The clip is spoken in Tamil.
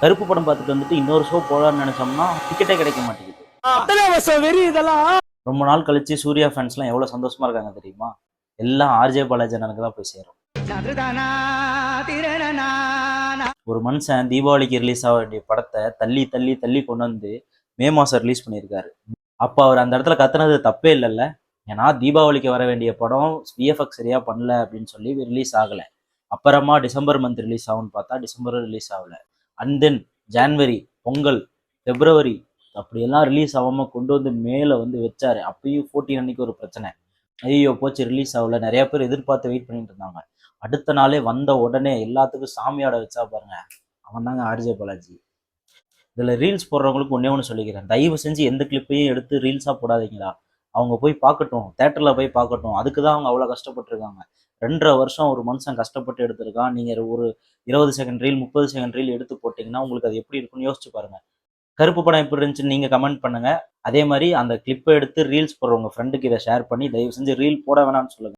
கருப்பு படம் பார்த்துட்டு வந்துட்டு இன்னொரு ஷோ போகலான்னு நினைச்சோம்னா டிக்கெட்டே கிடைக்க மாட்டேங்குது. ரொம்ப நாள் கழிச்சு சூர்யா ஃபேன்ஸ்லாம் எவ்வளவு சந்தோஷமா இருக்காங்க தெரியுமா? எல்லாம் ஆர்ஜே பாலாஜி அண்ணனுக்கு தான் போய் சேரும். ஒரு மனுஷன் தீபாவளிக்கு ரிலீஸ் ஆக வேண்டிய படத்தை தள்ளி தள்ளி தள்ளி கொண்டு வந்து மே மாசம் ரிலீஸ் பண்ணியிருக்காரு. அப்ப அவர் அந்த இடத்துல கத்துனது தப்பே இல்லைல்ல. ஏன்னா தீபாவளிக்கு வர வேண்டிய படம் விஎஃப்எக்ஸ் சரியா பண்ணல அப்படின்னு சொல்லி ரிலீஸ் ஆகல. அப்புறமா டிசம்பர் மந்த் ரிலீஸ் ஆகும்னு பார்த்தா டிசம்பர் ரிலீஸ் ஆகல. அண்ட் தென் ஜான்வரி, பொங்கல், பிப்ரவரி அப்படியெல்லாம் ரிலீஸ் ஆகாம கொண்டு வந்து மேல வந்து வச்சாரு. அப்பயும் 14 அன்னைக்கு ஒரு பிரச்சனை. ஐயோ போச்சு ரிலீஸ் ஆகல, நிறைய பேர் எதிர்பார்த்து வெயிட் பண்ணிட்டு இருந்தாங்க. அடுத்த நாளே வந்த உடனே எல்லாத்துக்கும் சாமியாட வச்சா பாருங்க, அவன் தாங்க ஆர்ஜே பாலாஜி. இதுல ரீல்ஸ் போடுறவங்களுக்கு ஒன்னே ஒன்று சொல்லிக்கிறேன், தயவு செஞ்சு எந்த கிளிப்பையும் எடுத்து ரீல்ஸா போடாதீங்களா. அவங்க போய் பார்க்கட்டும், தேட்டர்ல போய் பார்க்கட்டும். அதுக்கு தான் அவங்க அவ்வளோ கஷ்டப்பட்டுருக்காங்க. 2.5 வருஷம் ஒரு மனுஷன் கஷ்டப்பட்டு எடுத்திருக்கான். நீங்க ஒரு 20 செகண்ட் ரீல், 30 செகண்ட் ரீல் எடுத்து போட்டீங்கன்னா உங்களுக்கு அது எப்படி இருக்குன்னு யோசிச்சு பாருங்க. கருப்பு படம் எப்படி இருந்துச்சுன்னு நீங்க கமெண்ட் பண்ணுங்க. அதே மாதிரி அந்த கிளிப்பை எடுத்து ரீல்ஸ் போடுறவங்க ஃப்ரெண்டுக்கு இதை ஷேர் பண்ணி தயவு செஞ்சு ரீல் போட வேணாம்னு சொல்லுங்க.